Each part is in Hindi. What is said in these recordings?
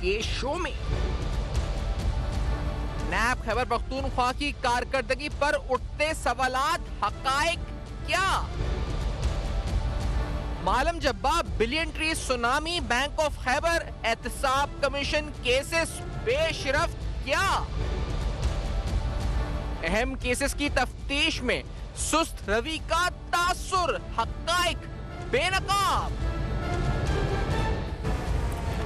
ये शो में। नैब खैबर पख्तूनख्वा की कारकर्दगी पर उठते सवालात, हकायक क्या? Malam Jabba billion tree tsunami, bank of Khyber, एहतसाब कमीशन केसेस बेशरफ क्या? अहम केसेस की तफ्तीश में सुस्त रवि का तासुर, हकायक बेनकाब।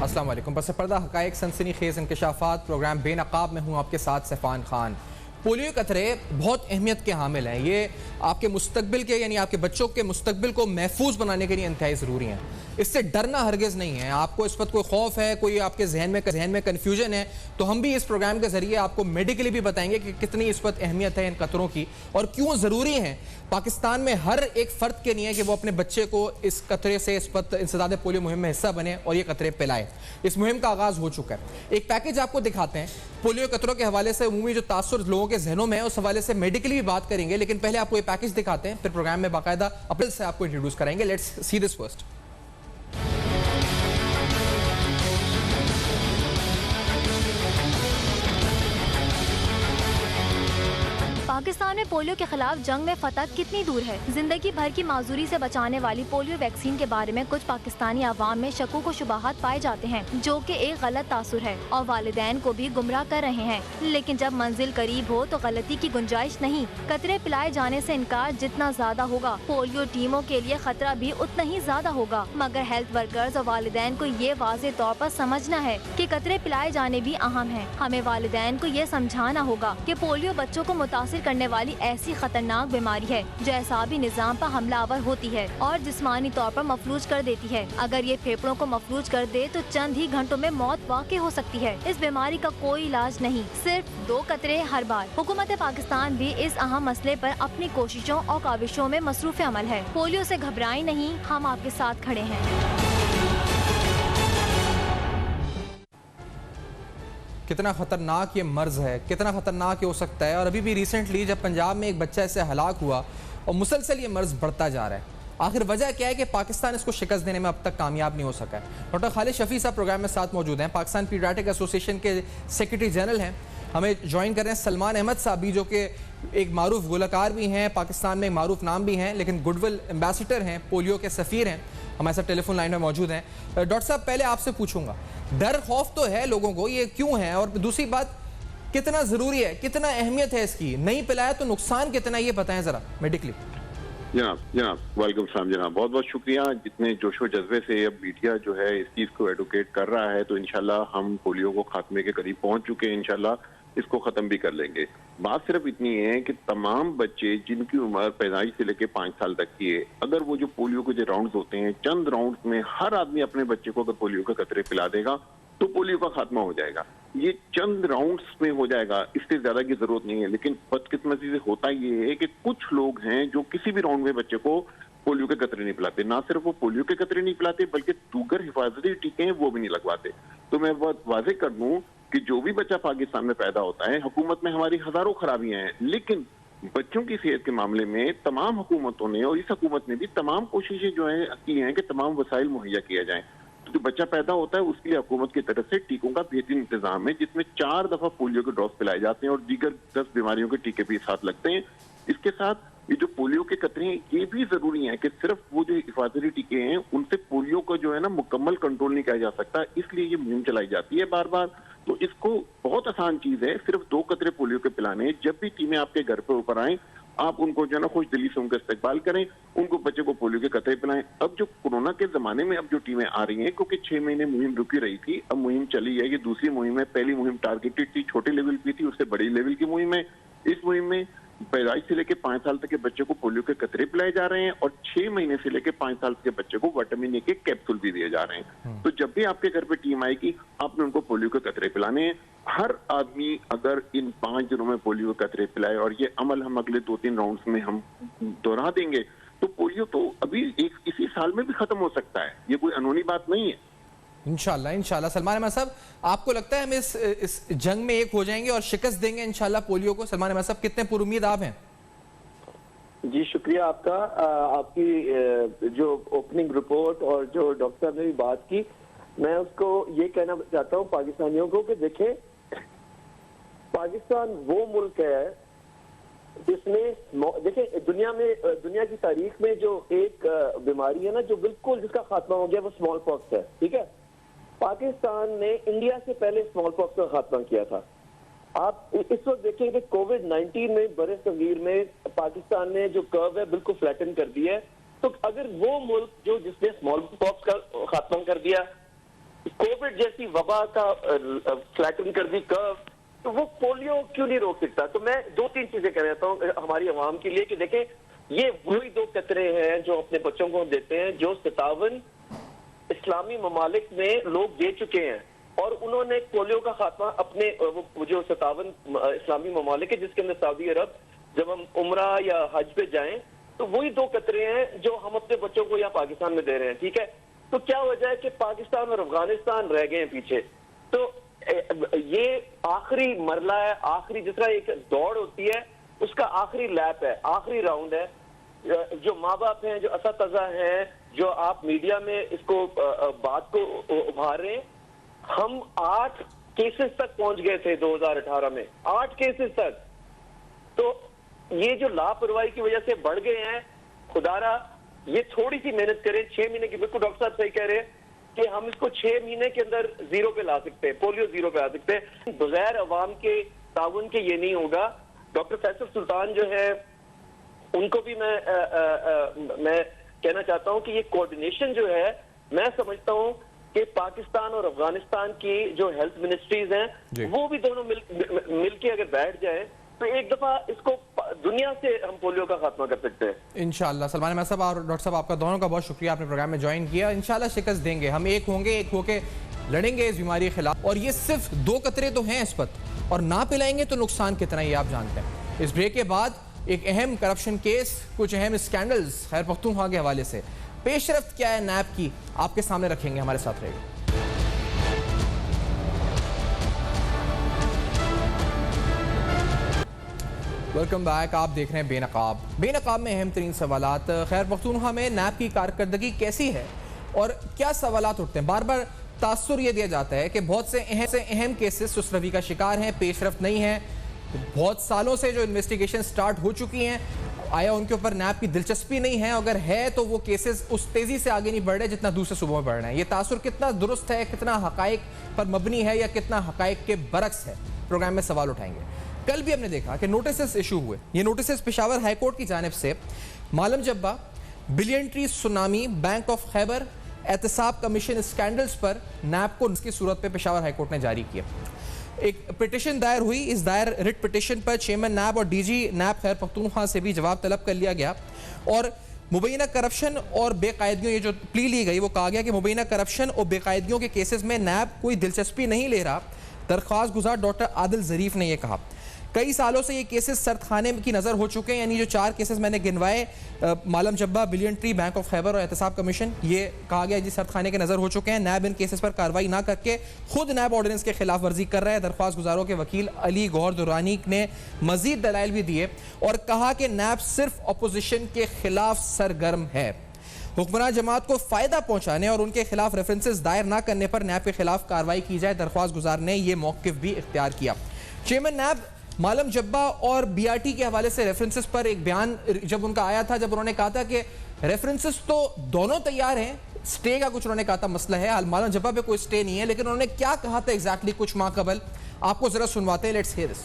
अस्सलाम वालेकुम। पस पर्दा हकायक सनसनीखेज इंकशाफात प्रोग्राम बेनकाब में हूँ आपके साथ सैफान खान। पोलियो कतरे बहुत अहमियत के हामिल हैं। ये आपके मुस्तकबिल के यानी आपके बच्चों के मुस्तकबिल को महफूज बनाने के लिए इंतहाई ज़रूरी हैं। इससे डरना हरगिज़ नहीं है। आपको इस वक्त कोई खौफ है, कोई आपके जहन में कन्फ्यूजन है, तो हम भी इस प्रोग्राम के जरिए आपको मेडिकली भी बताएंगे कि कितनी इस वक्त अहमियत है इन कतरों की और क्यों ज़रूरी है। पाकिस्तान में हर एक फ़र्द के लिए कि वो अपने बच्चे को इस कतरे से, इस वक्त इंसदाद पोलियो मुहिम में हिस्सा बने और ये कतरे पिलाए। इस मुहिम का आगाज़ हो चुका है। एक पैकेज आपको दिखाते हैं पोलियो कतरों के हवाले से, उमूमी जो तासुर लोगों के जहनों में है उस हवाले से मेडिकली भी बात करेंगे, लेकिन पहले आपको ये पैकेज दिखाते हैं, फिर प्रोग्राम में बाकायदा अपने से आपको इंट्रोड्यूस कराएंगे। Let's see this first. Pakistan में पोलियो के खिलाफ जंग में फतह कितनी दूर है? जिंदगी भर की माजूरी से बचाने वाली पोलियो वैक्सीन के बारे में कुछ पाकिस्तानी आवाम में शकों को शुबाहत पाए जाते हैं, जो कि एक गलत तासुर है और वालिदैन को भी गुमराह कर रहे हैं। लेकिन जब मंजिल करीब हो तो गलती की गुंजाइश नहीं। कतरे पिलाए जाने से इनकार जितना ज्यादा होगा, पोलियो टीमों के लिए खतरा भी उतना ही ज्यादा होगा। मगर हेल्थ वर्कर्स और वालिदैन को ये वाज़ेह तौर पर समझना है कि कतरे पिलाए जाने भी अहम है। हमें वालिदैन को ये समझाना होगा कि पोलियो बच्चों को मुतासिर करने वाली ऐसी खतरनाक बीमारी है जो एसाबी निजाम पर हमलावर होती है और जिस्मानी तौर पर मफलूज कर देती है। अगर ये फेफड़ों को मफलूज कर दे तो चंद ही घंटों में मौत वाक़ई हो सकती है। इस बीमारी का कोई इलाज नहीं, सिर्फ 2 कतरे हर बार। हुकूमत पाकिस्तान भी इस अहम मसले पर अपनी कोशिशों और काविशों में मसरूफ अमल है। पोलियो से घबराएं नहीं, हम आपके साथ खड़े हैं। कितना खतरनाक ये मर्ज है, कितना खतरनाक ये हो सकता है। और अभी भी रिसेंटली जब पंजाब में एक बच्चा ऐसे हलाक हुआ और मुसलसल ये मर्ज बढ़ता जा रहा है, आखिर वजह क्या है कि पाकिस्तान इसको शिकस्त देने में अब तक कामयाब नहीं हो सका है। डॉक्टर खालिद शफी साहब प्रोग्राम में साथ मौजूद हैं, पाकिस्तान पीडियाट्रिक एसोसिएशन के सेक्रेटरी जनरल हैं। हमें ज्वाइन कर रहे हैं सलमान अहमद साहब भी, जो कि एक मारूफ गुलकार भी हैं, पाकिस्तान में एक मारूफ नाम भी हैं, लेकिन गुडविल एम्बेसडर हैं, पोलियो के सफ़ीर हैं। हमारे साथ टेलीफोन लाइन में मौजूद हैं। डॉक्टर साहब, पहले आपसे पूछूंगा, डर खौफ तो है लोगों को, ये क्यों है? और दूसरी बात, कितना ज़रूरी है, कितना अहमियत है इसकी? नहीं पिलाया तो नुकसान कितना, ये बताएं ज़रा मेडिकली। जनाब वालेकुम सलाम जनाब, बहुत बहुत शुक्रिया। जितने जोशो जज्बे से अब मीडिया जो है इस चीज़ को एडवोकेट कर रहा है, तो इंशाल्लाह हम पोलियो को खात्मे के करीब पहुंच चुके हैं। इंशाल्लाह इसको खत्म भी कर लेंगे। बात सिर्फ इतनी है कि तमाम बच्चे जिनकी उम्र पैदाइश से लेकर 5 साल तक की है, अगर वो जो पोलियो के जो राउंड्स होते हैं, चंद राउंड्स में हर आदमी अपने बच्चे को अगर पोलियो के कतरे पिला देगा तो पोलियो का खात्मा हो जाएगा। ये चंद राउंड्स में हो जाएगा, इससे ज्यादा की जरूरत नहीं है। लेकिन बदकिस्मती से होता ये है कि कुछ लोग हैं जो किसी भी राउंड में बच्चे को पोलियो के कतरे नहीं पिलाते। ना सिर्फ वो पोलियो के कतरे नहीं पिलाते, बल्कि दीगर हिफाजती टीके हैं वो भी नहीं लगवाते। तो मैं बहुत वाज़ेह कर दूं कि जो भी बच्चा पाकिस्तान में पैदा होता है, हुकूमत में हमारी हजारों खराबियां हैं, लेकिन बच्चों की सेहत के मामले में तमाम हुकूमतों ने और इस हुकूमत ने भी तमाम कोशिशें जो है की हैं कि तमाम वसाइल मुहैया किया जाए। तो जो बच्चा पैदा होता है उसके लिए हुकूमत की तरफ से टीकों का बेहतरीन इंतजाम है, जिसमें 4 दफा पोलियो के डोज पिलाए जाते हैं और दीगर 10 बीमारियों के टीके भी साथ लगते हैं। इसके साथ ये जो पोलियो के कतरे हैं ये भी जरूरी है कि सिर्फ वो जो हिफाजती टीके हैं उनसे पोलियो को जो है ना मुकम्मल कंट्रोल नहीं किया जा सकता, इसलिए ये मुहिम चलाई जाती है बार बार। तो इसको बहुत आसान चीज है, सिर्फ 2 कतरे पोलियो के पिलाने। जब भी टीमें आपके घर पे ऊपर आए, आप उनको जो है ना खुश दिली से उनका इस्तेकबाल करें, उनको बच्चे को पोलियो के कतरे पिलाएं। अब जो कोरोना के जमाने में अब जो टीमें आ रही हैं, क्योंकि 6 महीने मुहिम रुकी रही थी, अब मुहिम चली है, ये दूसरी मुहिम है। पहली मुहिम टारगेटेड थी, छोटे लेवल की थी, उससे बड़ी लेवल की मुहिम है। इस मुहिम में पैदाइश से लेकर 5 साल तक के बच्चे को पोलियो के कतरे पिलाए जा रहे हैं और 6 महीने से लेकर 5 साल के बच्चे को विटामिन ए के कैप्सूल भी दिए जा रहे हैं। तो जब भी आपके घर पे टीम आएगी, आपने उनको पोलियो के कतरे पिलाने हैं। हर आदमी अगर इन 5 दिनों में पोलियो के कतरे पिलाए, और ये अमल हम अगले 2-3 राउंड्स में हम दोहरा देंगे, तो पोलियो तो अभी इसी साल में भी खत्म हो सकता है। ये कोई अनहोनी बात नहीं है। इंशाल्लाह इंशाल्लाह। सलमान अहमद साहब, आपको लगता है हम इस जंग में एक हो जाएंगे और शिकस्त देंगे इंशाल्लाह पोलियो को? सलमान अहमद साहब, कितने पुरुमीद आप हैं? जी शुक्रिया आपका। आपकी जो ओपनिंग रिपोर्ट और जो डॉक्टर साहब ने भी बात की, मैं उसको ये कहना चाहता हूँ पाकिस्तानियों को कि देखें, पाकिस्तान वो मुल्क है जिसमें देखें दुनिया की तारीख में जो एक बीमारी है ना जो बिल्कुल जिसका खात्मा हो गया वो स्मॉल पॉक्स है। ठीक है, पाकिस्तान ने इंडिया से पहले स्मॉल पॉक्स का खात्मा किया था। आप इस वक्त देखें कि कोविड-19 में बड़े सगीर में पाकिस्तान ने जो कर्व है बिल्कुल फ्लैटन कर दिया है। तो अगर वो मुल्क जो जिसने स्मॉल पॉक्स का खात्मा कर दिया, कोविड जैसी वबा का फ्लैटन कर दी कर्व, तो वो पोलियो क्यों नहीं रोक सकता? तो मैं 2-3 चीजें कह रहा हूँ हमारी अवाम के लिए कि देखें, ये वही 2 कतरे हैं जो अपने बच्चों को देते हैं जो 57 इस्लामी ममालिक में लोग दे चुके हैं, और उन्होंने पोलियो का खात्मा अपने वो जो 57 इस्लामी ममालिक है जिसके अंदर सऊदी अरब, जब हम उम्रा या हज पे जाएं तो वही 2 कतरे हैं जो हम अपने बच्चों को यहाँ पाकिस्तान में दे रहे हैं। ठीक है, तो क्या वजह है कि पाकिस्तान और अफगानिस्तान रह गए हैं पीछे? तो ये आखिरी मरला है, आखिरी जिस तरह एक दौड़ होती है उसका आखिरी लैप है, आखिरी राउंड है। जो माँ बाप हैं, जो असतज़ा हैं, जो आप मीडिया में इसको बात को उभार रहे हैं, हम 8 केसेस तक पहुंच गए थे 2018 में, 8 केसेस तक। तो ये जो लापरवाही की वजह से बढ़ गए हैं, खुदारा ये थोड़ी सी मेहनत करें। 6 महीने की, बिल्कुल डॉक्टर साहब सही कह रहे हैं कि हम इसको 6 महीने के अंदर 0 पे ला सकते हैं, पोलियो 0 पे ला सकते हैं। बगैर अवाम के ताउन के ये नहीं होगा। डॉक्टर फैसल सुल्तान जो है उनको भी मैं कहना चाहता हूं कि ये कोऑर्डिनेशन जो है, मैं समझता हूं कि पाकिस्तान और अफगानिस्तान की जो हेल्थ मिनिस्ट्रीज हैं वो भी दोनों मिल के अगर बैठ जाए तो एक दफा इसको दुनिया से हम पोलियो का खात्मा कर सकते हैं इंशाल्लाह। सलमान अहमद साहब और डॉक्टर साहब, आपका दोनों का बहुत शुक्रिया, आपने प्रोग्राम में ज्वाइन किया। इंशाल्लाह शिकस्त देंगे, हम एक होंगे, एक होके लड़ेंगे इस बीमारी के खिलाफ। और ये सिर्फ 2 कतरे तो हैं इस पर, और ना पिलाएंगे तो नुकसान कितना ये आप जानते हैं। इस ब्रेक के बाद एक अहम करप्शन केस, कुछ अहम स्कैंडल्स खैबर पख्तूनख्वा के हवाले से, पेशरफ्त क्या है नैब की, आपके सामने रखेंगे। हमारे साथ रहेगा। Welcome back. आप देख रहे हैं बेनकाब। बेनकाब में अहम तरीन सवालात, खैबर पख्तूनख्वा में नैब की कारकर्दगी कैसी है और क्या सवालात उठते हैं? बार बार तासुर ये दिया जाता है कि बहुत से अहम केसेस सुसरवी का शिकार हैं, पेशरफ्त नहीं है। बहुत सालों से जो इन्वेस्टिगेशन स्टार्ट हो चुकी हैं, आया उनके ऊपर नैब की दिलचस्पी नहीं है। अगर है तो वो केसेस उस तेजी से आगे नहीं बढ़ रहे जितना दूसरे सूबों में बढ़ रहे हैं। ये तासुर कितना दुरुस्त है, कितना हकाइक पर मबनी है या कितना हकाइक के बरक्स है, प्रोग्राम में सवाल उठाएंगे। कल भी हमने देखा कि नोटिस इशू हुए। ये नोटिस पेशावर हाईकोर्ट की जानिब से Malam Jabba, billion tree tsunami, bank of Khyber, एहतसाब कमीशन स्कैंडल्स पर नैब को इसकी सूरत पे पेशावर हाईकोर्ट ने जारी किया। एक पिटिशन दायर हुई। इस दायर रिट पिटिशन पर चेयरमैन नैब और डीजी नैब खैबर पख्तूनख्वा से भी जवाब तलब कर लिया गया। और मुबैना करप्शन और बेकायदगियों, ये जो प्ली ली गई, वो कहा गया कि मुबैना करप्शन और बेकायदगियों के केसेस में नैब कोई दिलचस्पी नहीं ले रहा। दरख्वास्त गुजार डॉक्टर आदिल ज़रीफ ने यह कहा। कई सालों से ये केसेस सर्द खाने की नज़र हो चुके हैं, यानी जो 4 केसेस मैंने गिनवाए, Malam Jabba, billion tree, bank of Khyber और एहतसाब कमीशन, ये कहा गया जी सर्द खाने के नज़र हो चुके हैं। नैब इन केसेस पर कार्रवाई ना करके खुद नैब ऑर्डिनेंस के खिलाफ वर्जी कर रहा है। दरख्वास्त गुजारों के वकील अली गौहर दुरानी ने मजीद दलाइल भी दिए और कहा कि नैब सिर्फ अपोजिशन के खिलाफ सरगर्म है। हुक्मरान जमात को फ़ायदा पहुँचाने और उनके खिलाफ रेफरेंसेस दायर ना करने पर नैब के खिलाफ कार्रवाई की जाए। दरख्वास्त गुजार ने यह मौक़िफ़ भी इख्तियार किया। चेयरमैन नैब मालम जब्बा और बीआरटी के हवाले से रेफरेंसेस पर एक बयान जब उनका आया था, जब उन्होंने कहा था कि रेफरेंसेस तो दोनों तैयार हैं, स्टे का कुछ उन्होंने कहा था मसला है, मालम जब्बा पे कोई स्टे नहीं है, लेकिन उन्होंने क्या कहा था एग्जैक्टली कुछ माह कबल, आपको जरा सुनवाते हैं। Let's hear this.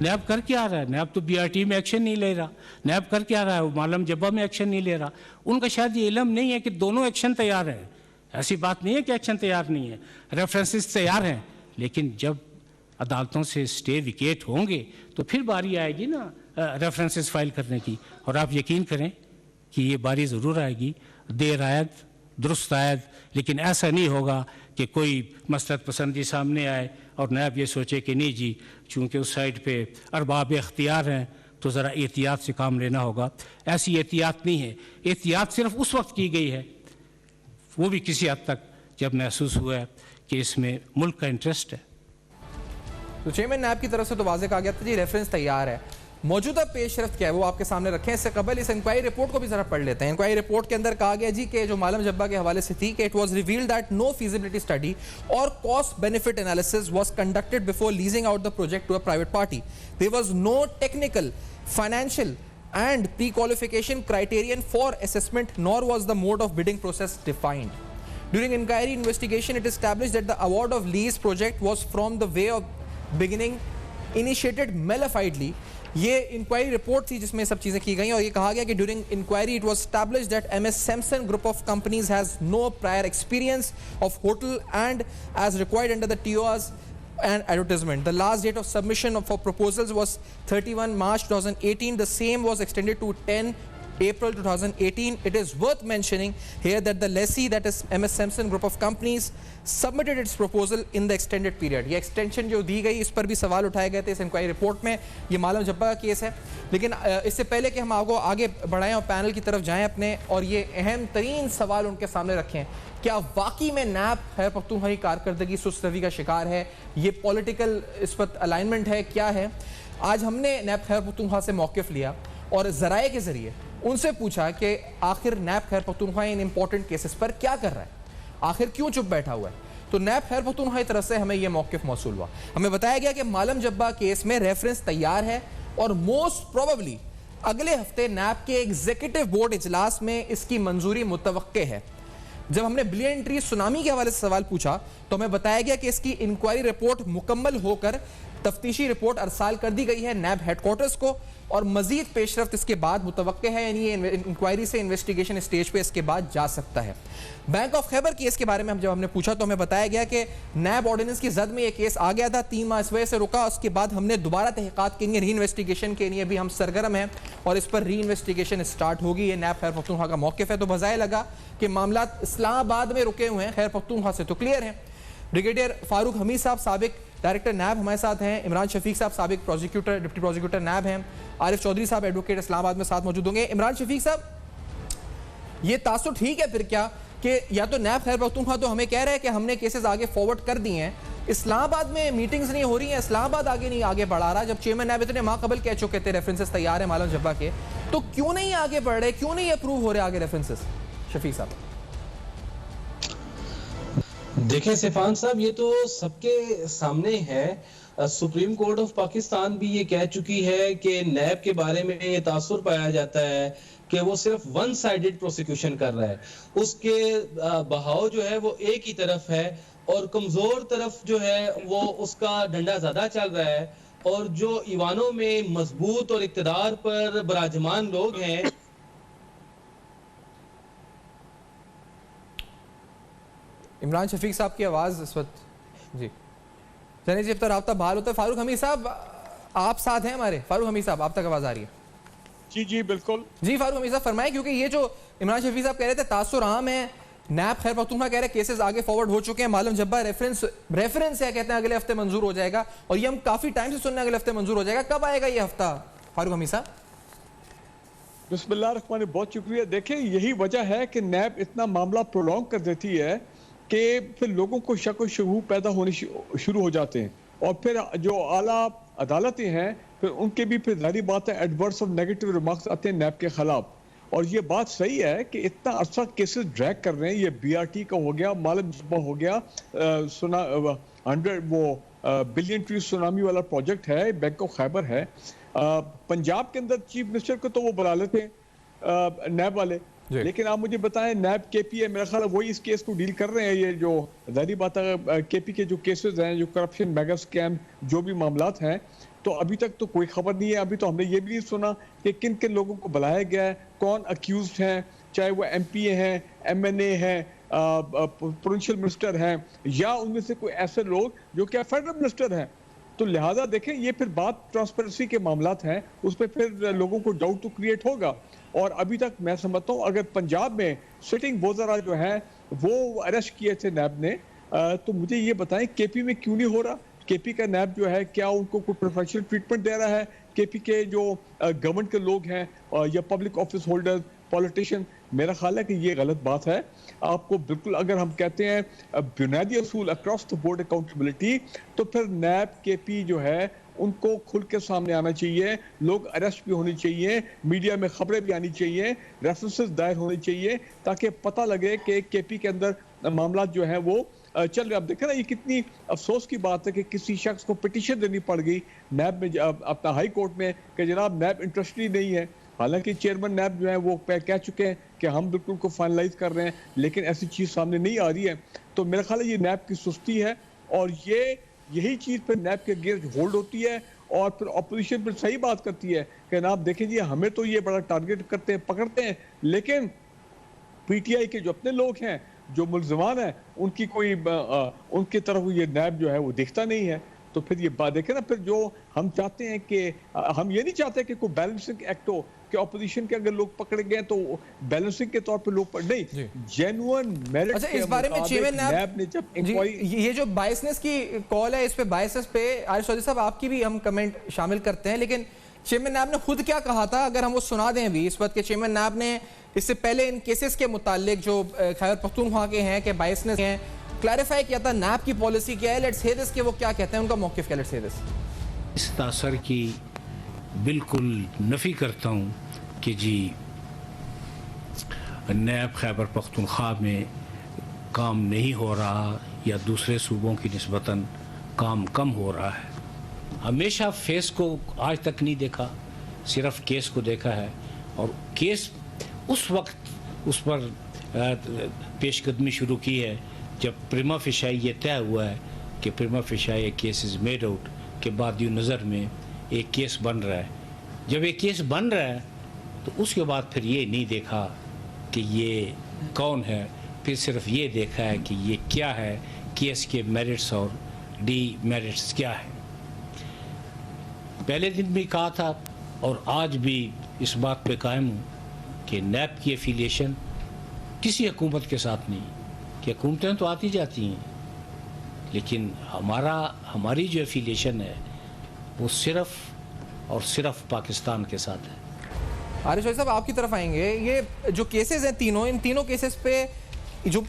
नैब कर क्या रहा है? नैब तो बीआरटी में एक्शन नहीं ले रहा। नैब कर क्या रहा है? वो मालम जब्बा में एक्शन नहीं ले रहा। उनका शायद ये इल्म नहीं है कि दोनों एक्शन तैयार हैं। ऐसी बात नहीं है कि एक्शन तैयार नहीं है, रेफरेंसेस तैयार हैं, लेकिन जब अदालतों से स्टे विकेट होंगे तो फिर बारी आएगी ना रेफरेंसेस फाइल करने की। और आप यकीन करें कि ये बारी ज़रूर आएगी, देर आयद दुरुस्त आयद, लेकिन ऐसा नहीं होगा कि कोई मसलहत पसंदी सामने आए और नैब ये सोचे कि नहीं जी, चूँकि उस साइड पे अरबाब इख्तियार हैं तो ज़रा एहतियात से काम लेना होगा। ऐसी एहतियात नहीं है। एहतियात सिर्फ उस वक्त की गई है, वो भी किसी हद तक जब महसूस हुआ है कि इसमें मुल्क का इंटरेस्ट है। तो चेयरमैन नैब की तरफ से तो वाज़ेह कहा गया था जी रेफरेंस तैयार है, मौजूदा पेशरफ्त क्या है वो आपके सामने रखें। इससे कबल इस इंक्वायरी रिपोर्ट को भी जरा पढ़ लेते हैं। इंक्वायरी रिपोर्ट के अंदर कहा गया जी कि जो मालम जब्बा के हवाले से थी कि it was revealed that no feasibility study और cost benefit analysis was conducted before leasing out the project to a private party. There was no technical, financial and pre-qualification criterion for assessment, nor was the mode of bidding process defined. During inquiry investigation, it established that the award of lease project was from the way of beginning initiated malafidely. ये इंक्वायरी रिपोर्ट थी जिसमें सब चीज़ें की गई और ये कहा गया कि during inquiry it was established that MS Samson group of companies has no prior experience of hotel and as required under the TORs and advertisement. The last date of submission for proposals was 31 March 2018. The same was extended to 10 April 2018. It is worth mentioning here that the lessee, that is MS Sampson Group of Companies, submitted its proposal in the extended period. ये extension जो दी गई इस पर भी सवाल उठाए गए थे इस इंक्वायरी रिपोर्ट में। ये मालम जब्बा का केस है, लेकिन इससे पहले कि हम आपको आगे बढ़ाएं और पैनल की तरफ जाएं अपने और ये अहम तरीन सवाल उनके सामने रखें, क्या वाकई में नैब खैबर पख्तूनख्वा की कारकर्दगी सुस्त रवि का शिकार है? ये पॉलिटिकल इस पर अलाइनमेंट है, क्या है? आज हमने नैब खैबर पख्तूनख्वा से मौक़िफ़ लिया और ज़राए के ज़रिए उनसे पूछा कि आखिर नैब खैबर पख्तूनख्वा इन इंपॉर्टेंट केसेस पर क्या कर रहा है, आखिर क्यों चुप बैठा हुआ है। तो नैब खैबर पख्तूनख्वा की तरफ से हमें यह मौक़िफ़ मौसूल हुआ। हमें बताया गया कि मालम जब्बा केस में रेफरेंस तैयार है और मोस्ट प्रोबेबली अगले हफ्ते नैब के एग्जीक्यूटिव बोर्ड इजलास में इसकी मंजूरी मुतवक्के है। जब हमने बिलियन ट्री सुनामी के हवाले से सवाल पूछा तो हमें बताया गया कि इसकी इंक्वायरी रिपोर्ट मुकम्मल होकर तफ्तीशी रिपोर्ट अरसाल कर दी गई है नैब हेडक्वार्टर्स को और मजीद पेशरफ्त इसके बाद मुतवक्के है, यानी ये इंक्वायरी से इन्वेस्टिगेशन स्टेज पे इसके बाद जा सकता है। बैंक ऑफ खैबर केस के बारे में जब हमने पूछा तो हमें बताया गया कि नैब ऑर्डिनेंस की जद में ये केस आ गया था, 3 माह इस वजह से रुका। उसके बाद हमने दोबारा तहकीकात के लिए री इन्वेस्टिगेशन के लिए भी हम सरगर्म हैं और इस पर री इन्वेस्टिगेशन स्टार्ट होगी। ये नैब खैबर पख्तूनख्वा का मौक़िफ़ है। तो बजाय लगा कि मामला इस्लामाबाद में रुके हुए हैं, खैबर पख्तूनख्वा से तो क्लियर है। ब्रिगेडियर फारूक हमीद साहब साबिक डायरेक्टर नैब हमारे साथ हैं, इमरान शफीक साहब साबिक प्रोसिक्यूटर डिप्टी प्रोसिक्यूटर नैब हैं, आरिफ चौधरी साहब एडवोकेट इस्लामाबाद में साथ मौजूद होंगे। इमरान शफीक साहब, ये तासुर ठीक है फिर क्या कि या तो नैब खैबर पख्तूनख्वा तो हमें कह रहा है कि हमने केसेस आगे फॉरवर्ड कर दिए हैं, इस्लामाबाद में मीटिंग्स नहीं हो रही हैं, इस्लामाबाद आगे बढ़ा रहा। जब चेयरमैन नैब इतने माह कबल कह चुके थे रेफरेंसेस तैयार है मालम जब्बा के, तो क्यों नहीं आगे बढ़ रहे, क्यों नहीं अप्रूव हो रहे आगे रेफरेंसेस? शफीक साहब देखें सिफान साहब, ये तो सबके सामने है। सुप्रीम कोर्ट ऑफ पाकिस्तान भी ये कह चुकी है कि नैब के बारे में ये तासुर पाया जाता है कि वो सिर्फ वन साइडेड प्रोसिक्यूशन कर रहा है, उसके बहाव जो है वो एक ही तरफ है और कमजोर तरफ जो है वो उसका डंडा ज्यादा चल रहा है और जो ईवानों में मजबूत और इक्तदार पर बराजमान लोग हैं। इमरान शफीक साहब की आवाज़ इस वक्त जी चलिए जब तक राब्ता बहाल होता है। फारूक हमीद साहब आप साथ हैं हमारे? फारूक हमीद साहब आप तक आवाज़ आ रही है? जी जी बिल्कुल जी। फारूक हमीद साहब फरमाएं, क्योंकि ये जो इमरान शफीक साहब कह रहे थे तासुर आम है, नैब खैबर पख्तूनख्वा कह रहे केसेस आगे फॉरवर्ड हो चुके हैं, मालूम जब्बा रेफरेंस है, कहते हैं अगले हफ्ते मंजूर हो जाएगा और ये हम काफ़ी टाइम से सुन रहे हैं अगले हफ्ते मंजूर हो जाएगा। कब आएगा ये हफ्ता फारूक हमीद साहब? बिस्मिल्लाह रहमान, बहुत शुक्रिया। देखें, यही वजह है कि नैब इतना मामला प्रोलॉन्ग कर देती है कि फिर लोगों को शक व शुबू पैदा होने शुरू हो जाते हैं और फिर जो आला अदालतें हैं फिर उनके भी फिर जारी बात है एडवर्स और नेगेटिव रिमार्क्स आते हैं नैब के खिलाफ। और ये बात सही है कि इतना अरसा केसेस ड्रैग कर रहे हैं। ये BRT का हो गया, मालम जब्बा हो गया, 100 बिलियन ट्री सुनामी वाला प्रोजेक्ट है, बैंक ऑफ खैबर है। पंजाब के अंदर चीफ मिनिस्टर को तो वो बुला लेते हैं नैब वाले, लेकिन आप मुझे बताएं नैब KP है, मेरा ख्याल है वही इस केस को डील कर रहे हैं। ये जो जारी बात है KP के जो केसेस हैं, जो करप्शन, मेगा स्कैम, जो भी मामलात हैं, तो अभी तक तो कोई खबर नहीं है। अभी तो हमने ये भी नहीं सुना कि किन किन लोगों को बुलाया गया है, कौन अक्यूज्ड हैं, चाहे वो MP हैं, MNA हैं, प्रोविंशियल मिनिस्टर हैं या उनमें से कोई ऐसे लोग जो क्या फेडरल मिनिस्टर हैं। तो लिहाजा देखें, ये फिर बात ट्रांसपेरेंसी के मामलात हैं, उस पर फिर लोगों को डाउट तो क्रिएट होगा। और अभी तक मैं समझता हूँ अगर पंजाब में सिटिंग वज़रा जो है वो अरेस्ट किए थे नैब ने, तो मुझे ये बताएं KP में क्यों नहीं हो रहा? KP का नैब जो है क्या उनको कोई प्रोफेशनल ट्रीटमेंट दे रहा है? KP के जो गवर्नमेंट के लोग हैं या पब्लिक ऑफिस होल्डर, पॉलिटिशियन, मेरा ख्याल है कि ये गलत बात है। आपको बिल्कुल, अगर हम कहते हैं बुनियादी असूल अक्रॉस द बोर्ड अकाउंटेबिलिटी, तो फिर नैब KP जो है उनको खुल के सामने आना चाहिए, लोग अरेस्ट भी होने चाहिए, मीडिया में खबरें भी आनी चाहिए, रेफरेंसेस दायर होने चाहिए, ताकि पता लगे कि केपी के अंदर मामला जो है वो चल रहे। आप देखें ना, ये कितनी अफसोस की बात है कि किसी शख्स को पिटीशन देनी पड़ गई नैब में, अपना हाई कोर्ट में, कि जनाब नैब इंटरेस्टेड नहीं है। हालांकि चेयरमैन नैब जो है वो कह चुके हैं कि हम बिल्कुल को फाइनलाइज कर रहे हैं, लेकिन ऐसी चीज़ सामने नहीं आ रही है। तो मेरा ख्याल है ये नैब की सुस्ती है, और यही चीज़ पर नैब के अगेंस्ट होल्ड होती है, और फिर अपोजिशन पर सही बात करती है कि ना आप देखें जी, हमें तो ये बड़ा टारगेट करते हैं, पकड़ते हैं, लेकिन पीटीआई के जो अपने लोग हैं, जो मुलजमान है, उनकी कोई उनकी तरफ ये नैब जो है वो देखता नहीं है। तो फिर ये बात देखें ना, फिर जो हम चाहते हैं कि हम ये नहीं चाहते कि कोई बैलेंसिंग एक्ट हो, कि ऑपोजिशन के अगर लोग पकड़े गए तो बैलेंसिंग के तौर पे लोग नहीं, जेन्युइन मेरिट। अच्छा, इस बारे में चेयरमैन नैब ने जब इंक्वायरी, ये जो बायसनेस की कॉल है, इस पे बायसेस पे आरिफ चौधरी साहब आपकी भी हम कमेंट शामिल करते हैं, लेकिन चेयरमैन नैब ने खुद क्या कहा था, अगर हम वो सुना दें अभी। इस वक्त के चेयरमैन नैब ने इससे पहले इन केसेस के मुतालिक जो खैबर पख्तूनख्वा के हैं कि बायसनेस हैं, क्लैरिफाई किया था नैब की पॉलिसी क्या है। लेट्स हियर दिस कि वो क्या कहते हैं, उनका मौक़िफ़ क्या। Let's hear this. इस तासर की बिल्कुल नफ़ी करता हूँ कि जी नैब खैबर पख्तूनख्वा में काम नहीं हो रहा या दूसरे सूबों की निस्बतन काम कम हो रहा है। हमेशा फेस को आज तक नहीं देखा, सिर्फ केस को देखा है, और केस उस वक्त उस पर पेशकदमी शुरू की है जब प्रिमा फिशाई ये तय हुआ है कि प्रिमा fisheye case is made out के बाद यूँ नज़र में एक केस बन रहा है। जब एक केस बन रहा है तो उसके बाद फिर ये नहीं देखा कि ये कौन है, फिर सिर्फ ये देखा है कि ये क्या है, केस के मेरिट्स और डीमेरिट्स क्या है। पहले दिन भी कहा था और आज भी इस बात पे कायम हूँ कि नैब की एफिलिएशन किसी हुकूमत के साथ नहीं, कि हुकूमतें तो आती जाती हैं, लेकिन हमारी जो एफिलिएशन है वो सिर्फ और सिर्फ पाकिस्तान के साथ है। आरिफ चौधरी साहब आपकी तरफ आएंगे। ये जो केसेस हैं तीनों, इन तीनों केसेस पे जो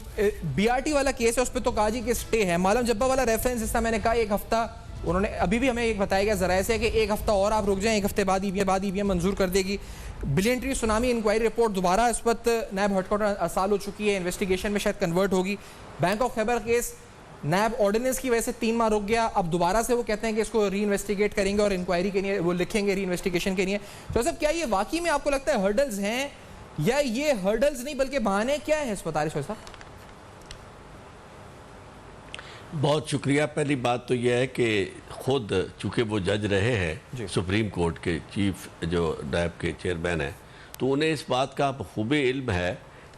बीआरटी वाला केस है उस पर तो काजी के स्टे है। मालम जब्बा वाला रेफरेंस, जिसका मैंने कहा एक हफ्ता, उन्होंने अभी भी हमें एक बताया गया ज़राए से कि एक हफ्ता और आप रुक जाएं, एक हफ्ते बाद ईवीएम मंजूर कर देगी। Billion tree tsunami inquiry report दोबारा इस वक्त नैब हेडक्वार्टर अरसाल हो चुकी है, इन्वेस्टिगेशन में शायद कन्वर्ट होगी। Bank of Khyber case NAB ordinance की वजह से 3 माह रुक गया, अब दोबारा से वो कहते हैं कि इसको री इन्वेस्टिगेट करेंगे और इंक्वायरी के लिए वो लिखेंगे री इन्वेस्टिगेशन के लिए। तो सब क्या ये वाकई में आपको लगता है हर्डल्स हैं, या ये हर्डल्स नहीं बल्कि बहाने क्या है इस पर आरिफ चौधरी साहब? बहुत शुक्रिया। पहली बात तो यह है कि खुद चूँकि वो जज रहे हैं सुप्रीम कोर्ट के चीफ, जो नैब के चेयरमैन हैं, तो उन्हें इस बात का बखूबी इल्म है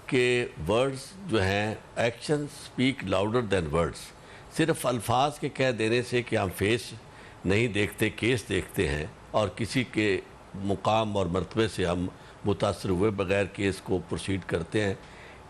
कि वर्ड्स जो हैं, action speak louder than words. सिर्फ अल्फाज के कह देने से कि हम फेस नहीं देखते, केस देखते हैं, और किसी के मुकाम और मर्तबे से हम मुतासर हुए बगैर केस को प्रोसीड करते हैं,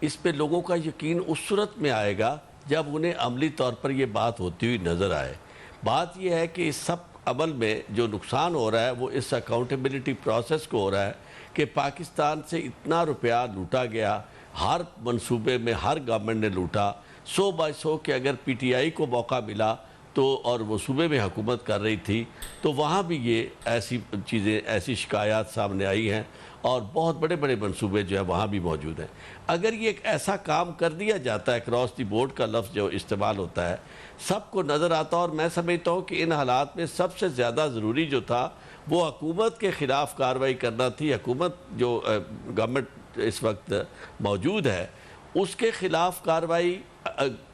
इस पे लोगों का यकीन उस सूरत में आएगा जब उन्हें अमली तौर पर यह बात होती हुई नज़र आए। बात यह है कि इस सब अमल में जो नुकसान हो रहा है वो इस अकाउंटेबिलिटी प्रोसेस को हो रहा है कि पाकिस्तान से इतना रुपया लूटा गया, हर मंसूबे में हर गवर्नमेंट ने लूटा, 100/100 के अगर पीटीआई को मौका मिला तो, और वो सूबे में हुकूमत कर रही थी, तो वहाँ भी ये ऐसी चीज़ें, ऐसी शिकायत सामने आई हैं, और बहुत बड़े बड़े मंसूबे जो है वहाँ भी मौजूद हैं। अगर ये एक ऐसा काम कर दिया जाता है, क्रॉस द बोर्ड का लफ्ज़ जो इस्तेमाल होता है, सबको नज़र आता, और मैं समझता हूँ कि इन हालात में सबसे ज़्यादा ज़रूरी जो था वो हुकूमत के ख़िलाफ़ कार्रवाई करना थी। हुकूमत जो गवर्नमेंट इस वक्त मौजूद है उसके ख़िलाफ़ कार्रवाई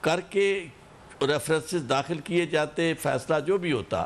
करके रेफरेंसेस दाखिल किए जाते, फैसला जो भी होता,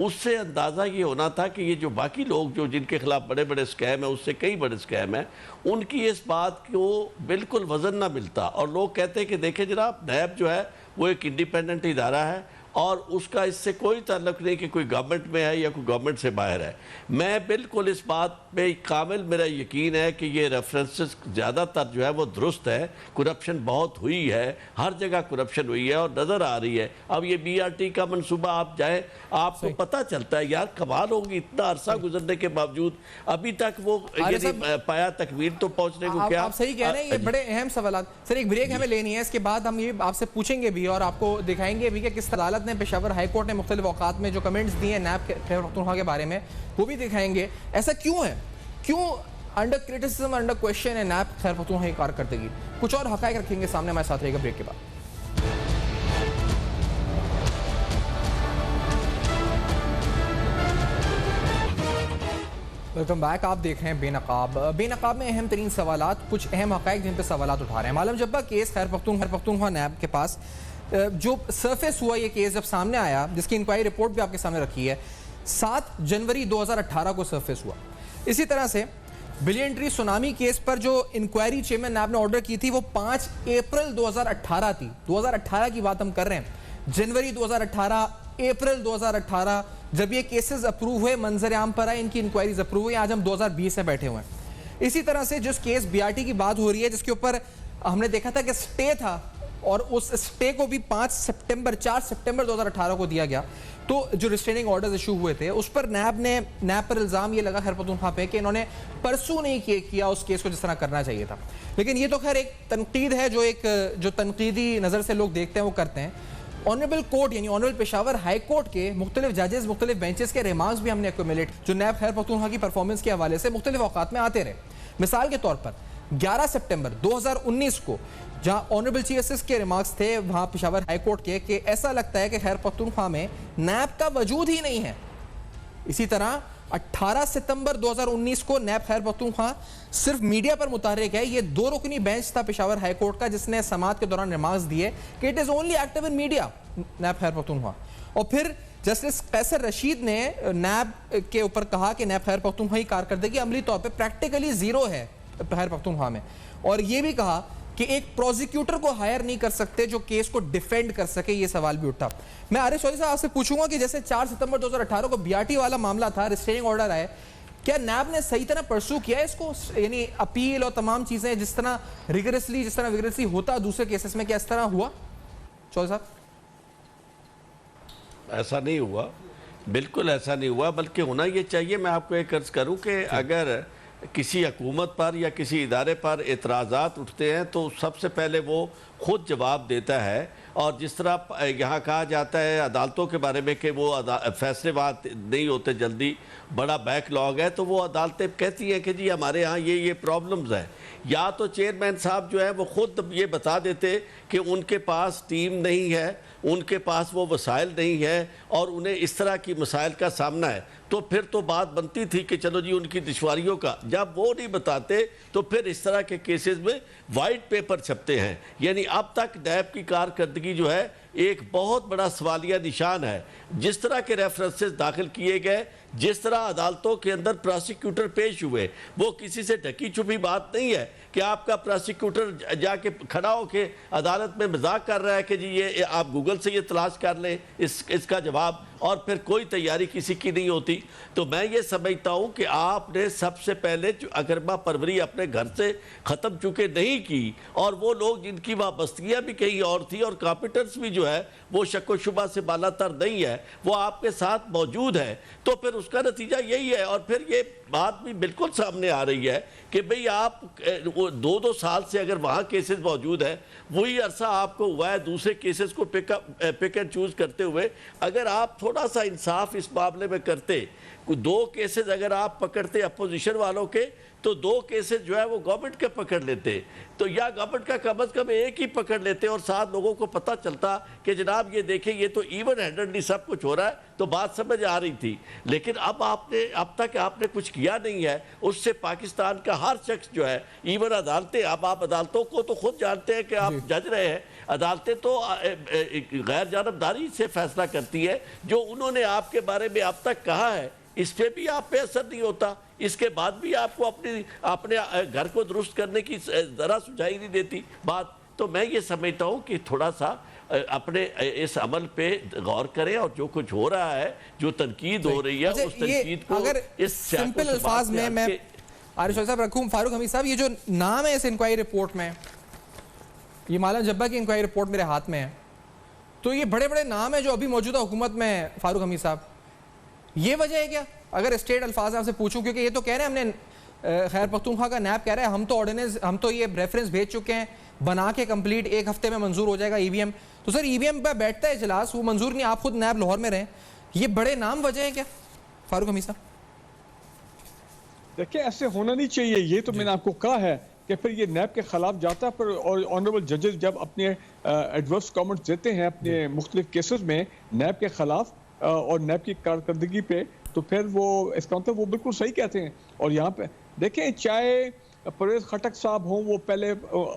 उससे अंदाज़ा ये होना था कि ये जो बाकी लोग जो जिनके खिलाफ बड़े बड़े स्कैम है, उससे कई बड़े स्कैम है, उनकी इस बात को बिल्कुल वजन ना मिलता। और लोग कहते हैं कि देखें जनाब, नैब जो है वो एक इंडिपेंडेंट इदारा है और उसका इससे कोई ताल्लुक नहीं कि कोई गवर्नमेंट में है या कोई गवर्नमेंट से बाहर है। मैं बिल्कुल इस बात पे कामिल मेरा यकीन है कि ये रेफरेंसेस ज़्यादातर जो है वो दुरुस्त है। करप्शन बहुत हुई है, हर जगह करप्शन हुई है और नज़र आ रही है। अब ये बीआरटी का मंसूबा आप जाए, आपको पता चलता है यार कमाल होगी, इतना अरसा गुजरने के बावजूद अभी तक वो पाया तकमील तो पहुँचने को क्या। आप सही कह रहे हैं, ये बड़े अहम सवाल। सर एक ब्रेक हमें लेनी है, इसके बाद हम ये आपसे पूछेंगे भी और आपको दिखाएंगे भी कि किस अदालत हैं पेशावर हाई कोर्ट ने मुख्तलिफ औकात में जो कमेंट्स दिए हैं नैब खैबर पख्तूनख्वा के बारे में, वो भी दिखाएंगे। ऐसा क्यों है, क्यों अंडर क्रिटिसिज्म, अंडर क्वेश्चन है नैब खैबर पख्तूनख्वा की कारकर्दगी? कुछ और हकायक रखेंगे सामने, हमारे साथ रहेगा ब्रेक के बाद। Welcome back. आप देख रहे हैं बेनकाब में अहम तरीन सवालात, कुछ अहम हकायक जिन पर सवालात उठा रहे हैं। मालूम जब्बा केस खैबर पख्तूनख्वा नैब के पास जो सरफेस हुआ, ये केस जब सामने आया, जिसकी इंक्वायरी रिपोर्ट भी आपके सामने रखी है, 7 जनवरी 2018 को सरफेस हुआ। इसी तरह से बिलियन ट्री सुनामी केस पर जो इंक्वायरी चेयरमैन नैब ने ऑर्डर की थी वो 5 अप्रैल 2018 थी। 2018 की बात हम कर रहे हैं। जनवरी 2018, अप्रैल 2018 जब ये केसेस अप्रूव हुए, मंजर आम पर आए, इनकी इंक्वायरीज अप्रूव हुई। आज हम 2020 में बैठे हुए हैं। इसी तरह से जिस केस बीआरटी की बात हो रही है, जिसके ऊपर हमने देखा था कि स्टे था, और उस स्टे को भी 4 सितंबर 2018 को दिया गया। तो जो रिस्ट्रेनिंग ऑर्डर्स इशू हुए थे, उस पर नैब पर इल्ज़ाम ये लगा खैबर पख्तूनख्वा पे कि इन्होंने परसू नहीं किया उस केस को जिस तरह करना चाहिए था। लेकिन ये तो खैर एक तनकीद है, जो तनकीदी नज़र से लोग देखते हैं वो करते हैं। ऑनरेबल कोर्ट यानी ऑनरेबल पेशावर हाई कोर्ट के मुख्तलिफ जजेस, मुख्तलिफ बेंचेस के रिमार्क्स भी हमने एक्यूमुलेट जो नैब खैबर पख्तूनख्वा की परफॉर्मेंस के हवाले से मुख्तलिफ औकात में आते रहे। मिसाल के तौर पर 11 सितंबर 2019 को जहां ऑनरेबल चीफ जस्टिस के रिमार्क्स थे वहां पेशावर हाई कोर्ट के कि ऐसा लगता है कि खैबर पख्तूनख्वा में नैब का वजूद ही नहीं है। इसी तरह 18 सितंबर 2019 को नैब खैबर पख्तूनख्वा सिर्फ मीडिया पर मुतहर्रिक है। ये 2 रुकनी बेंच था पेशावर हाई कोर्ट का, जिसने समाअत के दौरान रिमार्क्स दिए कि it is only active in media NAB Khyber Pakhtunkhwa. और फिर जस्टिस कैसर रशीद ने नैब के ऊपर कहा कि नैब खैबर पख्तूनख्वा की कारकर्दगी अमली तौर पर प्रैक्टिकली जीरो है खैबर पख्तूनख्वा में, और ये भी कहा कि एक प्रोसिक्यूटर को हायर नहीं कर सकते जो केस को डिफेंड कर सके। ये सवाल भी उठा। मैं आरिफ चौधरी साहब आपसे पूछूंगा कि जैसे 4 सितंबर 2018 को बीआरटी वाला मामला था, रिस्ट्रेनिंग ऑर्डर आए, क्या नैब ने सही तरह परसू किया इसको, यानी अपील और तमाम चीजें जिस तरह विगरसली होता दूसरे केसेस में, क्या इस तरह हुआ? चौधरी साहब, ऐसा नहीं हुआ, बिल्कुल ऐसा नहीं हुआ, बल्कि होना ये चाहिए। मैं आपको एक अर्ज करूं कि अगर किसी हुकूमत पर या किसी इदारे पर एतराज़ात उठते हैं तो सबसे पहले वो खुद जवाब देता है। और जिस तरह यहाँ कहा जाता है अदालतों के बारे में कि वो फैसले बात नहीं होते जल्दी, बड़ा बैकलॉग है, तो वो अदालतें कहती हैं कि जी हमारे यहाँ ये प्रॉब्लम्स हैं। या तो चेयरमैन साहब जो है वो खुद ये बता देते कि उनके पास टीम नहीं है, उनके पास वो वसाइल नहीं है और उन्हें इस तरह की मसाइल का सामना है, तो फिर तो बात बनती थी कि चलो जी उनकी दुश्वारियों का। जब वो नहीं बताते तो फिर इस तरह के केसेस में वाइट पेपर छपते हैं। यानी अब तक नैब की कारकर्दगी जो है एक बहुत बड़ा सवालिया निशान है। जिस तरह के रेफरेंसेस दाखिल किए गए, जिस तरह अदालतों के अंदर प्रोसिक्यूटर पेश हुए, वो किसी से ढकी छुपी बात नहीं है कि आपका प्रोसिक्यूटर जाके खड़ा होके अदालत में मजाक कर रहा है कि जी ये आप गूगल से ये तलाश कर लें इसका जवाब, और फिर कोई तैयारी किसी की नहीं होती। तो मैं ये समझता हूँ कि आपने सबसे पहले अगरमा परवरी अपने घर से ख़त्म चुके नहीं की, और वो लोग जिनकी वाबस्तगियाँ भी कहीं और थी और कॉम्पिटेंस भी जो है वो शक व शुबा से बालातर नहीं है, वो आपके साथ मौजूद है। तो फिर उसका नतीजा यही है। और फिर ये बात भी बिल्कुल सामने आ रही है कि भाई आप 2-2 साल से अगर वहाँ केसेस मौजूद है, वही अरसा आपको हुआ है दूसरे केसेस को पिक एंड चूज करते हुए। अगर आप थोड़ा सा इंसाफ इस मामले में करते, 2 केसेस अगर आप पकड़ते अपोजिशन वालों के, तो 2 केसेस जो है वो गवर्नमेंट के पकड़ लेते, तो या गवर्नमेंट का कम अज कम एक ही पकड़ लेते और 7 लोगों को पता चलता कि जनाब ये देखें ये तो इवन हैंडेडली सब कुछ हो रहा है, तो बात समझ आ रही थी। लेकिन अब तक आपने कुछ किया नहीं है। उससे पाकिस्तान का हर शख्स जो है, इवन अदालतें, अब आप अदालतों को तो खुद जानते हैं कि आप जज रहे हैं, अदालतें तो गैर जानबदारी से फैसला करती है। जो उन्होंने आपके बारे में अब तक कहा है इस पर भी आप पे असर नहीं होता, इसके बाद भी आपको अपने घर को दुरुस्त करने की ज़रा सुझाई नहीं देती बात। तो मैं ये समझता हूँ कि थोड़ा सा अपने इस अमल पे गौर करें, और जो कुछ हो रहा है, जो तनकीद हो रही है, उस तनकीद को अगर इस सिंपल अल्फाज में मैं आरिफ साहब रखूं, फारूक हमीद साहब, ये जो नाम है इस इंक्वायरी रिपोर्ट में, ये मालम जब्बा की इंक्वायरी रिपोर्ट मेरे हाथ में है, तो ये बड़े बड़े नाम है जो अभी मौजूदा हुकूमत में, फारूक हमीद साहब, ये वजह है क्या? अगर स्टेट अल्फाज आपसे पूछूं, क्योंकि ये तो कह रहे हैं हमने खैबर पख्तूनख्वा का नैब कह रहा है हम तो ऑर्डिनेंस, हम तो ये रेफरेंस भेज चुके हैं बना के कंप्लीट 1 हफ्ते में मंजूर हो जाएगा ईवीएम। तो सर ईवीएम पर बैठता है इजलास, वो मंजूर नहीं, आप खुद नैब लाहौर में रहे, ये बड़े नाम वजह है क्या फारूक हमीद साहब? देखिए ऐसे होना नहीं चाहिए, ये तो मैंने आपको कहा है कि फिर ये नैब के खिलाफ जाता है। पर और ऑनरेबल जजेस जब अपने एडवर्स कमेंट्स देते हैं अपने मुख्तलिफ केसेस में नैब के खिलाफ और नैब की कारकर्दगी पे, तो फिर वो इसका मतलब वो बिल्कुल सही कहते हैं। और यहाँ पे देखें, चाहे परवेज खटक साहब हों, वो पहले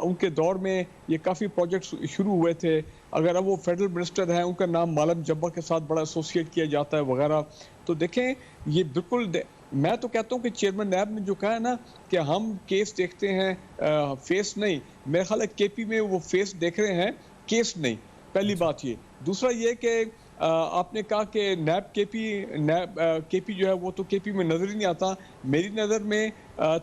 उनके दौर में ये काफ़ी प्रोजेक्ट्स शुरू हुए थे, अगर अब वो फेडरल मिनिस्टर हैं, उनका नाम मालम जब्बा के साथ बड़ा एसोसिएट किया जाता है वगैरह, तो देखें ये बिल्कुल मैं तो कहता हूँ कि चेयरमैन नैब ने जो कहा है ना कि हम केस देखते हैं फेस नहीं, मेरा ख्याल है केपी में वो फेस देख रहे हैं, केस नहीं, पहली बात ये। दूसरा ये कि आपने कहा कि नैब केपी जो है वो तो केपी में नज़र ही नहीं आता। मेरी नज़र में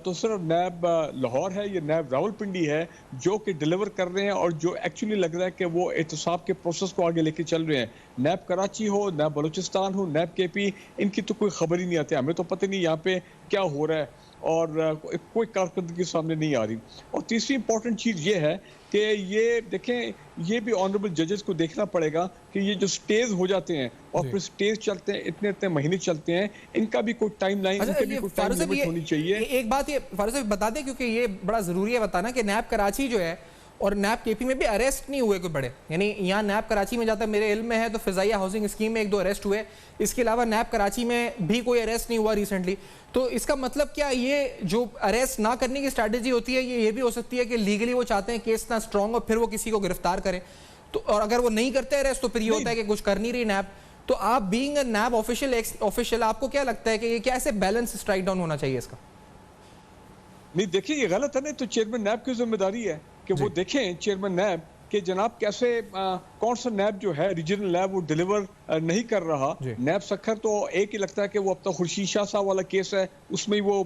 तो सिर्फ नैब लाहौर है, ये नैब रावलपिंडी है जो कि डिलीवर कर रहे हैं और जो एक्चुअली लग रहा है कि वो एहतसाब के प्रोसेस को आगे लेके चल रहे हैं। नैब कराची हो, नैब बलूचिस्तान हो, नैब केपी, इनकी तो कोई खबर ही नहीं आती, हमें तो पता नहीं यहाँ पे क्या हो रहा है और कोई कारकर्दगी सामने नहीं आ रही। और तीसरी इंपॉर्टेंट चीज़ ये है कि ये देखें, ये भी ऑनरेबल जजेस को देखना पड़ेगा कि ये जो स्टेज हो जाते हैं और फिर स्टेज चलते हैं, इतने इतने महीने चलते हैं, इनका भी कोई टाइम लाइन, इनके भी कोई टाइम लिमिट होनी चाहिए। एक बात ये फारूक साहब बता दें, क्योंकि ये बड़ा जरूरी है बताना कि नैब कराची जो है और नैब केपी में भी अरेस्ट नहीं हुए कोई बड़े, यानी यहाँ नैब कराची में जाता मेरे इल्म में है तो फिजाइया हाउसिंग स्कीम में 1-2 अरेस्ट हुए, इसके अलावा नैब कराची में भी कोई अरेस्ट नहीं हुआ रिसेंटली। तो इसका मतलब क्या ये जो अरेस्ट ना करने की स्ट्रैटेजी होती है ये भी हो सकती है कि लीगली वो चाहते हैं केस ना स्ट्रॉन्ग और फिर वो किसी को गिरफ्तार करें, तो और अगर वो नहीं करते अरेस्ट तो फिर ये होता है कि कुछ कर नहीं रही नैब। तो आप बीइंग अ नैब ऑफिशियल आपको क्या लगता है कि ये कैसे बैलेंस स्ट्राइक डाउन होना चाहिए इसका? नहीं देखिए ये गलत है, नहीं तो चेयरमैन नैब की जिम्मेदारी है कि वो देखें चेयरमैन नैब कि जनाब कैसे कौन सा नैब जो है रीजनल नैब वो डिलीवर नहीं कर रहा। नैब सखर तो एक ही लगता है कि वो अब तक खुर्शीद शाह साहब वाला केस है उसमें ही वो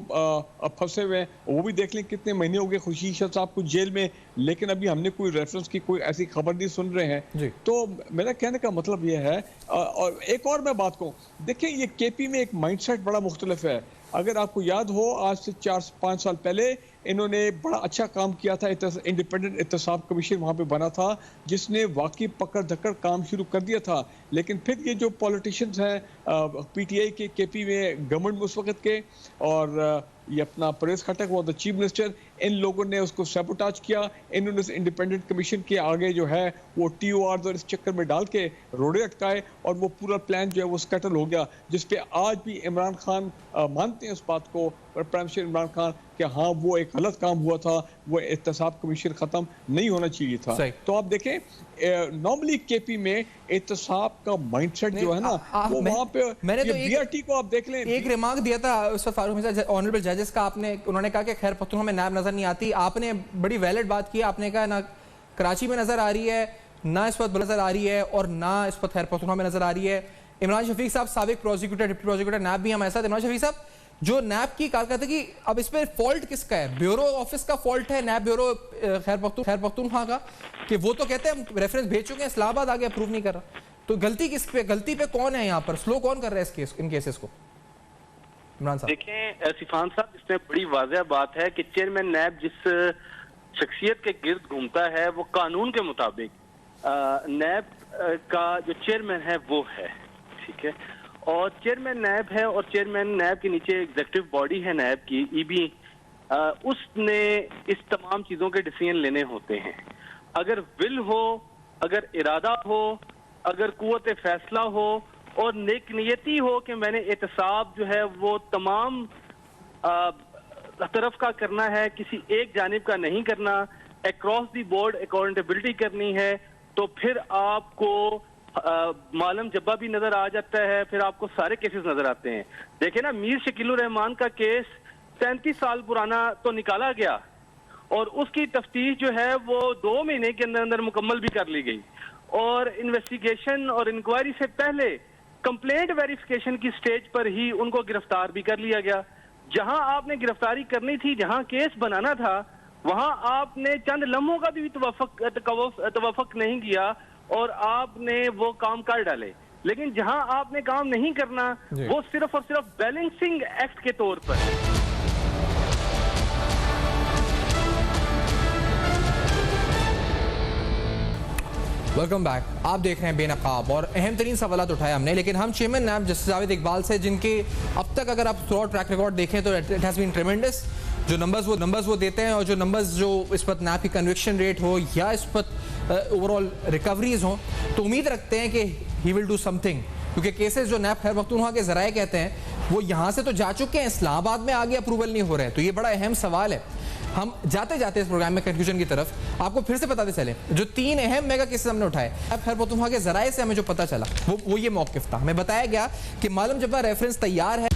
फंसे हुए हैं, वो भी देख लें कितने महीने हो गए खुर्शीद शाह साहब को जेल में, लेकिन अभी हमने कोई रेफरेंस की कोई ऐसी खबर नहीं सुन रहे हैं। तो मेरा कहने का मतलब ये है, और एक और मैं बात कहूँ, देखिए ये केपी में एक माइंडसेट बड़ा मुख्तलिफ है। अगर आपको याद हो आज से 4-5 साल पहले इन्होंने बड़ा अच्छा काम किया था, इंडिपेंडेंट एहतसाब कमीशन वहाँ पे बना था जिसने वाकई पकड़ धक्कड़ काम शुरू कर दिया था। लेकिन फिर ये जो पॉलिटिशियंस हैं पीटीआई के केपी में गवर्नमेंट में उस वक्त के और ये अपना परवेज खटक वो द चीफ मिनिस्टर, इन लोगों ने उसको सैबोटाज किया। इन्होंने इंडिपेंडेंट कमीशन के आगे जो है वो TORs और इस चक्कर में डाल के रोड़े अटकाए और वो पूरा प्लान जो है वो स्कैटल हो गया, जिसपे आज भी इमरान खान मानते हैं उस बात को, प्राइम मिनिस्टर इमरान खान कि हाँ वो एक गलत काम हुआ था, वो एहतसाब कमीशन खत्म नहीं होना चाहिए था। तो आप देखें नॉर्मली केपी में एहतसाब का माइंडसेट जो है ना वो वहाँ पे मैंने तो BRT को आप देख लें, एक रिमार्क दिया था उस वक्त फारूक मिर्जा ऑनरेबल जजेस का, उन्होंने कहा कि खैर पख्तूनख्वा में नैब नजर नहीं आती। आपने बड़ी वैलिड बात की, आपने कहा ना कराची में नजर आ रही है, ना इस वक्त नजर आ रही है और ना इस वक्त खैर पख्तूनख्वा में नजर आ रही है। इमरान शफीक साहब साबिक प्रोसिक्यूटर डिप्टी प्रोसिक्यूटर नैब भी हमारे साथ। इमरान शफीक साहब जो नैब की कारकर्दगी, अब इस पे फॉल्ट किसका है? ब्यूरो ऑफिस का फॉल्ट है, नैब ब्यूरो खैर पख्तूनख्वा का, कि वो तो कहते हैं हम रेफरेंस भेज चुके हैं, इस्लामाबाद आगे अप्रूव नहीं कर रहा। तो गलती किस पे, गलती पे कौन है यहाँ पर, स्लो कौन कर रहा है इन केसेस को? इमरान साहब देखें सिफान साहब, इसमें बड़ी वाज़ेह बात है कि चेयरमैन नैब जिस शख्सियत के गिर्द घूमता है वो कानून के मुताबिक नैब का जो चेयरमैन है वो है, ठीक है, और चेयरमैन नैब है और चेयरमैन नैब के नीचे एग्जीक्यूटिव बॉडी है नैब की EB, उसने इस तमाम चीज़ों के डिसीजन लेने होते हैं। अगर विल हो, अगर इरादा हो, अगर कुव्वत फैसला हो और नेक नियति हो कि मैंने एहतसाब जो है वो तमाम तरफ का करना है, किसी एक जानिब का नहीं करना, अक्रॉस द बोर्ड अकाउंटेबिलिटी करनी है, तो फिर आपको मालम जब्बा भी नजर आ जाता है, फिर आपको सारे केसेस नजर आते हैं। देखे ना मीर शकीलुर रहमान का केस 37 साल पुराना तो निकाला गया और उसकी तफ्तीश जो है वो 2 महीने के अंदर अंदर मुकम्मल भी कर ली गई और इन्वेस्टिगेशन और इंक्वायरी से पहले कंप्लेंट वेरिफिकेशन की स्टेज पर ही उनको गिरफ्तार भी कर लिया गया। जहां आपने गिरफ्तारी करनी थी, जहां केस बनाना था, वहां आपने चंद लम्हों का भी तवफ़ुक नहीं किया और आपने वो काम कर डाले। लेकिन जहां आपने काम नहीं करना वो सिर्फ और सिर्फ बैलेंसिंग एक्ट के तौर पर वेलकम बैक। आप देख रहे हैं बेनकाब और अहम तरीन सवाल उठाए हमने, लेकिन हम चेयरमैन नैब जस्टिस जावेद इकबाल से, जिनके अब तक अगर आप थ्रू ट्रैक रिकॉर्ड देखें तो इट हैज़ बीन ट्रेमेंडस। जो नंबर्स वो देते हैं और जो नंबर्स जो इस पर नैब की कन्विक्शन रेट हो या इस पर ओवरऑल रिकवरीज हो, तो उम्मीद रखते हैं कि ही विल डू समथिंग, क्योंकि केसेस जो नैब खैर पख्तूनख्वा के ज़राए कहते हैं वो यहाँ से तो जा चुके हैं, इस्लामाबाद में आगे अप्रूवल नहीं हो रहा है। तो ये बड़ा अहम सवाल है। हम जाते जाते इस प्रोग्राम में कंक्लूजन की तरफ आपको फिर से बताते चले जो 3 अहम मेगा केसेस हमने उठाए। अब खैर पख्तूनख्वा के ज़राए से हमें जो पता चला वो ये मौक़िफ़ था। हमें बताया गया कि मालूम जब्बा रेफरेंस तैयार है